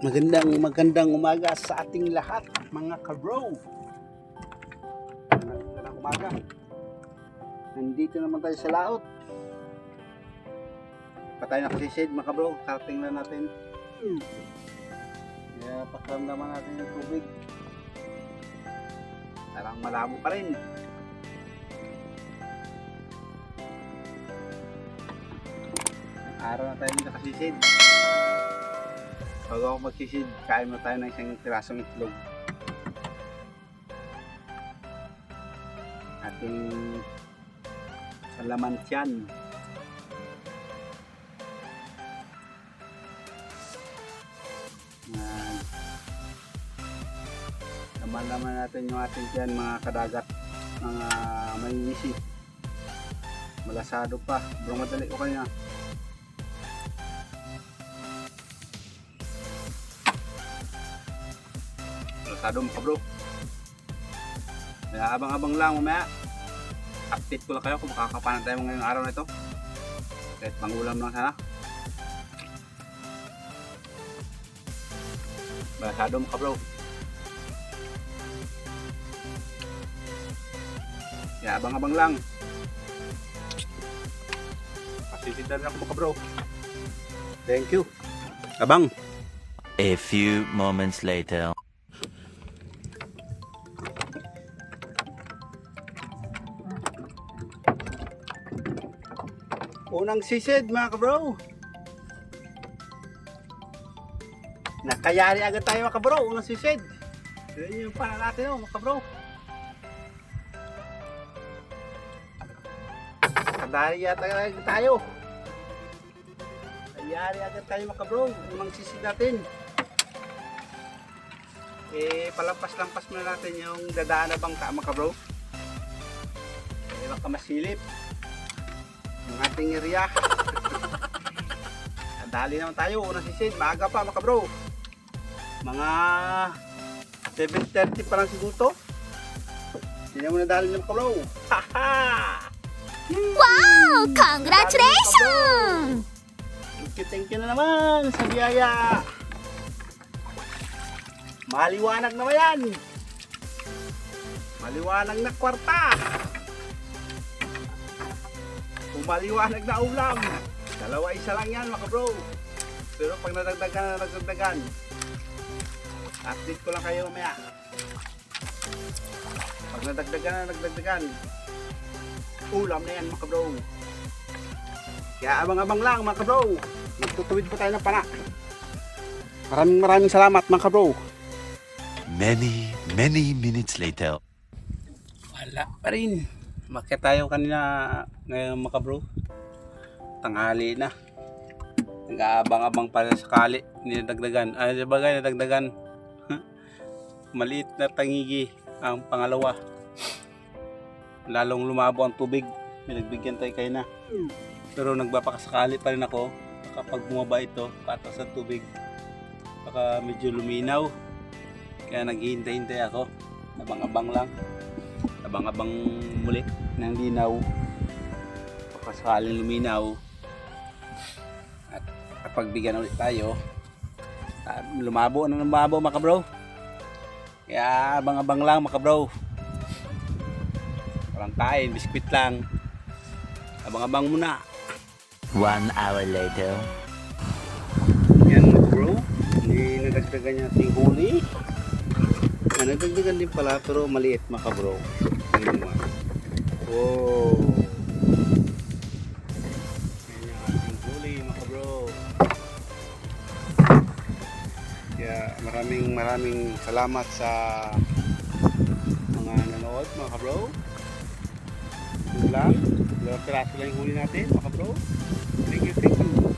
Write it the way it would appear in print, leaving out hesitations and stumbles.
Magandang umaga sa ating lahat, mga ka-bro. Magandang umaga. Nandito naman tayo sa laot. Pa tayo nakasisid, mga ka-bro. Karating na natin. Kaya pakiramdaman natin yung tubig. Parang malabo pa rin. Araw na tayo nakasisid. Bago ako magsisid, kain mo tayo ng isang pirasong itlog. Ating salamantian. Laman natin yung ating tiyan, mga kadagat, mga may isip. Malasado pa, bro, madali ko kanya. Malasado mo ka, bro. Kaya abang-abang lang mamaya. Update ko lang kayo kung makakapanan tayo ngayong araw na ito. Kahit pangulam lang sana. Malasado mo ka, bro. Kaya abang-abang lang. Pasisitan ako mga bro. Thank you. Abang. A few moments later. Unang sisid mga kabro. Nakayari agad tayo mga kabro. Unang sisid. Yun yung para natin mga kabro. Nakadari yata agad tayo. Nakayari agad tayo mga kabro. Unang sisid natin. Palampas-lampas muna natin yung dadaan na bangka mga kabro. Baka masilip yung ating area. Dali naman tayo, unang sisid, maaga pa mga bro. Mga 7:30 pa lang siguro. Hindi mo na dali ng mga bro. Wow! Congratulations! Thank you na naman sa biyaya. Maliwanag naman yan. Maliwanag na kwarta. Maliwanag na ulam. Dalawa isa lang yan mga bro. Pero pag nadagdagan, update ko lang kayo mamaya. Pag nadagdagan, ulam na yan mga bro. Kaya abang-abang lang mga bro. Magtutuwid po tayo ng pana. Maraming salamat mga bro. Many minutes later. Wala pa rin. Makita tayo kanina ngayon mga bro. Tanghali na. Nag-aabang-abang para sakali. Ninadagdagan. Ay, sabagay nadagdagan. Maliit na tangigi ang pangalawa. Lalong lumabo ang tubig. May nagbigyan tayo kayo na. Pero nagbapakasakali pa rin ako. Kapag bumaba ito, patas ang tubig. Baka medyo luminaw. Kaya naghihintay-hintay ako. Abang-abang lang. Abang-abang muli ng linaw. Baka sakaling luminaw. At kapag bigyan ulit tayo, lumabo mga bro. Kaya abang-abang lang mga bro. Walang kain, biskwit lang. Abang-abang muna. 1 hour later. Yan mga bro. Hindi nadagdagan yung ating huli. Nadagdagan din pala pero maliit mga bro. Wow. Yan yung ating huli mga bro. Kaya maraming salamat sa mga nanood mga bro. Yun lang. Dalawang piraso lang yung huli natin mga bro. Thank you.